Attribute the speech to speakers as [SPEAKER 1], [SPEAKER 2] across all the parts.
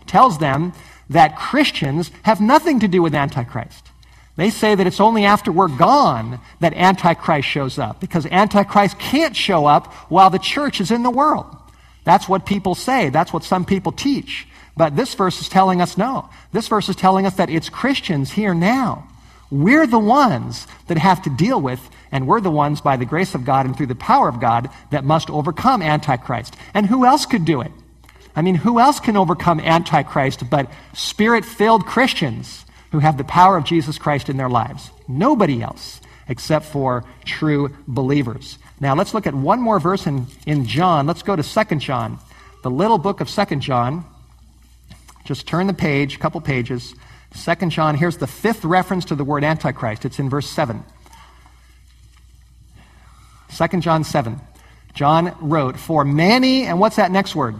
[SPEAKER 1] tells them that Christians have nothing to do with Antichrist. They say that it's only after we're gone that Antichrist shows up, because Antichrist can't show up while the church is in the world. That's what people say. That's what some people teach. But this verse is telling us no. This verse is telling us that it's Christians here now. We're the ones that have to deal with, and we're the ones, by the grace of God and through the power of God, that must overcome Antichrist. And who else could do it? I mean, who else can overcome Antichrist but Spirit-filled Christians who have the power of Jesus Christ in their lives? Nobody else except for true believers. Now, let's look at one more verse in John. Let's go to 2 John, the little book of 2 John. Just turn the page, a couple pages. 2 John, here's the fifth reference to the word Antichrist. It's in verse 7. 2 John 7. John wrote, "For many," and what's that next word?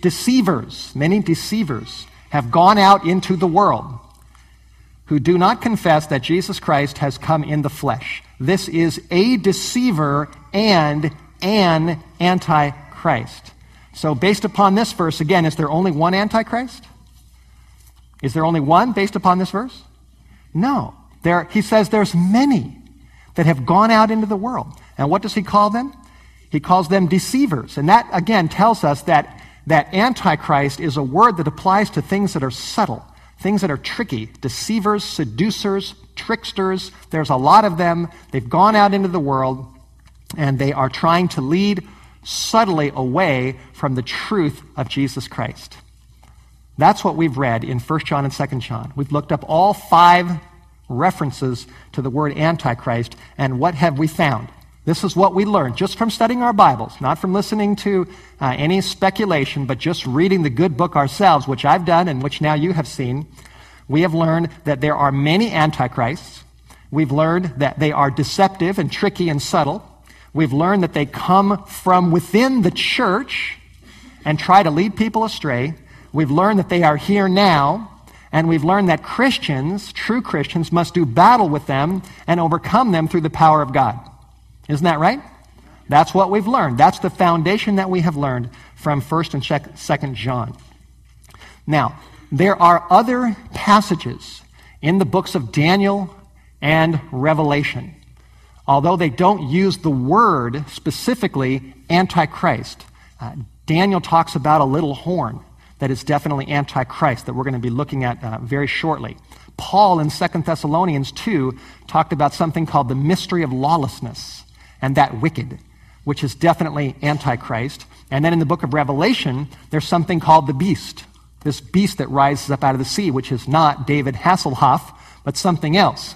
[SPEAKER 1] Deceivers, many deceivers have gone out into the world who do not confess that Jesus Christ has come in the flesh. This is a deceiver and an antichrist. So based upon this verse, again, is there only one antichrist? Is there only one based upon this verse? No. He says there's many that have gone out into the world. And what does he call them? He calls them deceivers. And that, again, tells us that antichrist is a word that applies to things that are subtle, things that are tricky. Deceivers, seducers, tricksters, there's a lot of them. They've gone out into the world, and they are trying to lead subtly away from the truth of Jesus Christ. That's what we've read in 1 John and 2 John. We've looked up all 5 references to the word Antichrist, and what have we found? This is what we learned just from studying our Bibles, not from listening to any speculation, but just reading the good book ourselves, which I've done and which now you have seen. We have learned that there are many antichrists. We've learned that they are deceptive and tricky and subtle. We've learned that they come from within the church and try to lead people astray. We've learned that they are here now. And we've learned that Christians, true Christians, must do battle with them and overcome them through the power of God. Isn't that right? That's what we've learned. That's the foundation that we have learned from 1 and 2 John. Now, there are other passages in the books of Daniel and Revelation. Although they don't use the word specifically Antichrist, Daniel talks about a little horn that is definitely Antichrist that we're going to be looking at very shortly. Paul in 2 Thessalonians 2 talked about something called the mystery of lawlessness and that wicked, which is definitely Antichrist. And then in the book of Revelation, there's something called the beast, this beast that rises up out of the sea, which is not David Hasselhoff, but something else.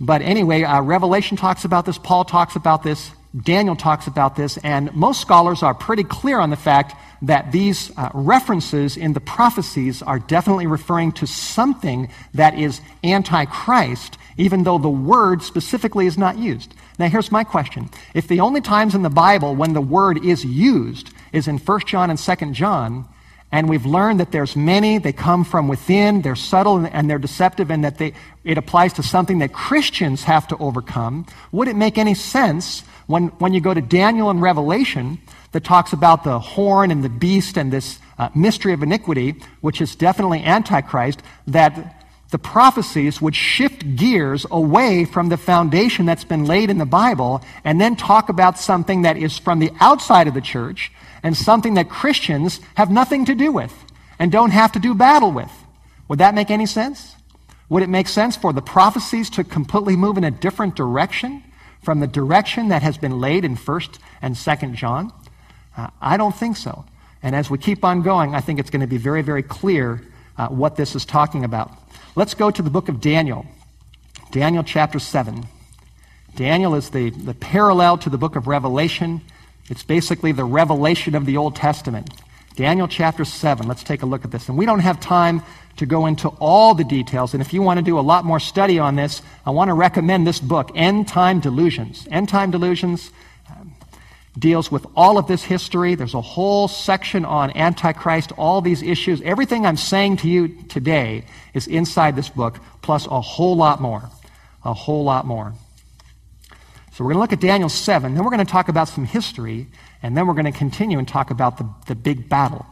[SPEAKER 1] But anyway, Revelation talks about this, Paul talks about this, Daniel talks about this, and most scholars are pretty clear on the fact that these references in the prophecies are definitely referring to something that is Antichrist, even though the word specifically is not used. Now here's my question. If the only times in the Bible when the word is used is in 1 John and 2 John, and we've learned that there's many, they come from within, they're subtle and they're deceptive, and that it applies to something that Christians have to overcome, would it make any sense when you go to Daniel and Revelation that talks about the horn and the beast and this mystery of iniquity, which is definitely Antichrist, that the prophecies would shift gears away from the foundation that's been laid in the Bible and then talk about something that is from the outside of the church and something that Christians have nothing to do with and don't have to do battle with? Would that make any sense? Would it make sense for the prophecies to completely move in a different direction from the direction that has been laid in 1 and 2 John? I don't think so. And as we keep on going, I think it's going to be very, very clear what this is talking about. Let's go to the book of Daniel. Daniel chapter 7. Daniel is the parallel to the book of Revelation. It's basically the revelation of the Old Testament. Daniel chapter 7. Let's take a look at this. And we don't have time to go into all the details. And if you want to do a lot more study on this, I want to recommend this book, Time Delusions. Time Delusions deals with all of this history. There's a whole section on Antichrist, all these issues. Everything I'm saying to you today is inside this book, plus a whole lot more. A whole lot more. So we're going to look at Daniel 7, then we're going to talk about some history, and then we're going to continue and talk about the big battle.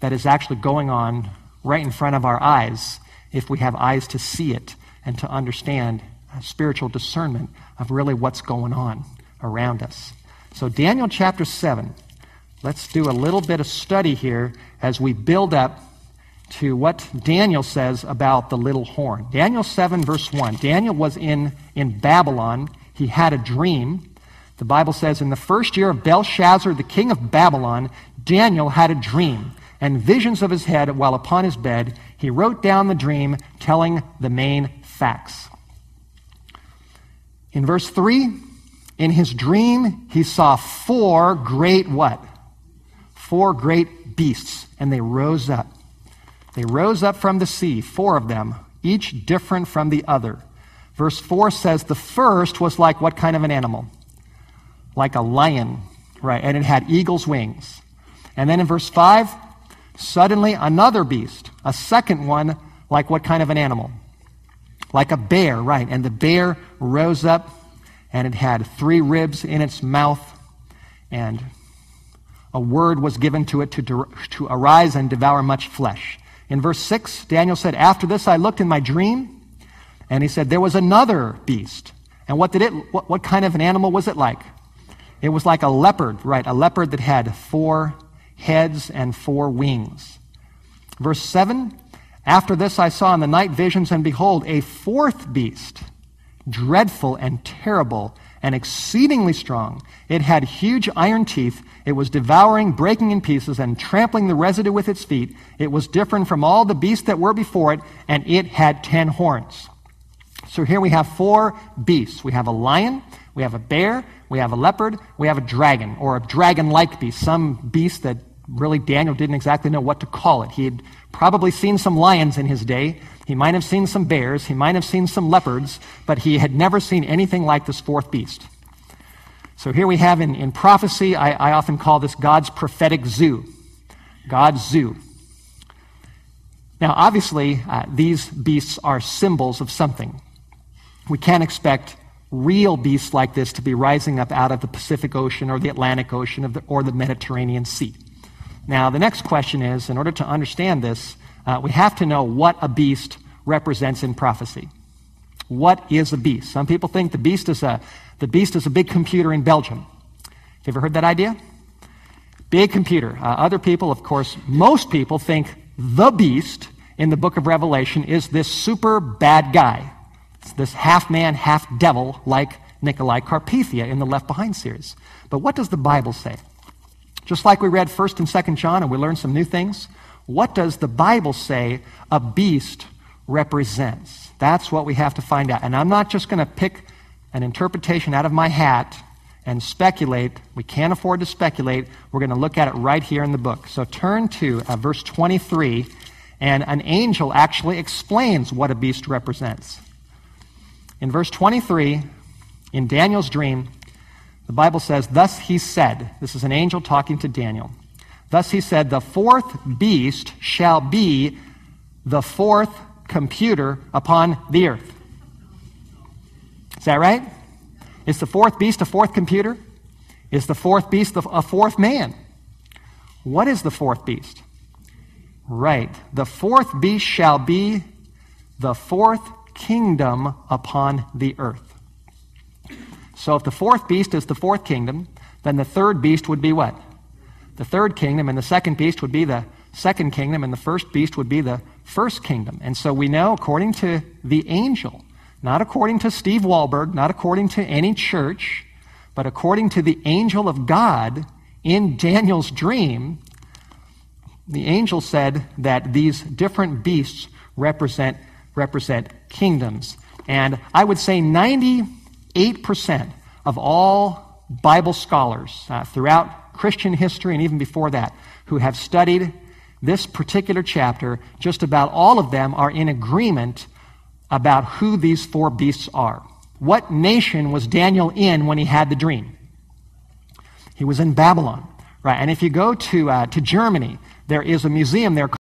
[SPEAKER 1] that is actually going on right in front of our eyes if we have eyes to see it and to understand spiritual discernment of really what's going on around us. So Daniel chapter 7, let's do a little bit of study here as we build up to what Daniel says about the little horn. Daniel 7 verse 1. Daniel was in Babylon. He had a dream. The Bible says, in the first year of Belshazzar, the king of Babylon, Daniel had a dream and visions of his head while upon his bed. He wrote down the dream, telling the main facts. In verse 3, in his dream, he saw four great what? Four great beasts, and they rose up. They rose up from the sea, four of them, each different from the other. Verse 4 says the first was like what kind of an animal? Like a lion, right? And it had eagle's wings. And then in verse 5, suddenly another beast, a second one, like what kind of an animal? Like a bear, right? And the bear rose up, and it had 3 ribs in its mouth, and a word was given to it to arise and devour much flesh. In verse 6, Daniel said, after this I looked in my dream, and he said, there was another beast. And what kind of an animal was it like? It was like a leopard, right? A leopard that had 4 heads and 4 wings. Verse 7, after this I saw in the night visions, and behold, a fourth beast, dreadful and terrible and exceedingly strong. It had huge iron teeth. It was devouring, breaking in pieces, and trampling the residue with its feet. It was different from all the beasts that were before it, and it had 10 horns. So here we have 4 beasts. We have a lion, we have a bear, we have a leopard, we have a dragon, or a dragon-like beast, some beast that really Daniel didn't exactly know what to call it. He had probably seen some lions in his day. He might have seen some bears. He might have seen some leopards, but he had never seen anything like this fourth beast. So here we have in prophecy, I often call this God's prophetic zoo. God's zoo. Now, obviously, these beasts are symbols of something. We can't expect real beasts like this to be rising up out of the Pacific Ocean or the Atlantic Ocean or the Mediterranean Sea. Now, the next question is, in order to understand this, we have to know what a beast represents in prophecy. What is a beast? Some people think the beast is a big computer in Belgium. Have you ever heard that idea? Big computer. Other people, of course, most people think the beast in the book of Revelation is this super bad guy. It's this half-man, half-devil like Nikolai Carpathia in the Left Behind series. But what does the Bible say? Just like we read 1st and 2nd John and we learned some new things, what does the Bible say a beast represents? That's what we have to find out. And I'm not just going to pick an interpretation out of my hat and speculate. We can't afford to speculate. We're going to look at it right here in the book. So turn to verse 23, and an angel actually explains what a beast represents. In verse 23, in Daniel's dream, the Bible says, thus he said, this is an angel talking to Daniel, thus he said, the fourth beast shall be the fourth computer upon the earth. Is that right? Is the fourth beast a fourth computer? Is the fourth beast a fourth man? What is the fourth beast? Right. The fourth beast shall be the fourth kingdom upon the earth. So if the fourth beast is the fourth kingdom, then the third beast would be what? The third kingdom, and the second beast would be the second kingdom, and the first beast would be the first kingdom. And so we know, according to the angel, not according to Steve Wohlberg, not according to any church, but according to the angel of God in Daniel's dream, the angel said that these different beasts represent kingdoms. And I would say 98% of all Bible scholars throughout Christian history and even before that who have studied this particular chapter, just about all of them are in agreement about who these 4 beasts are. What nation was Daniel in when he had the dream? He was in Babylon, right? And if you go to Germany, there is a museum there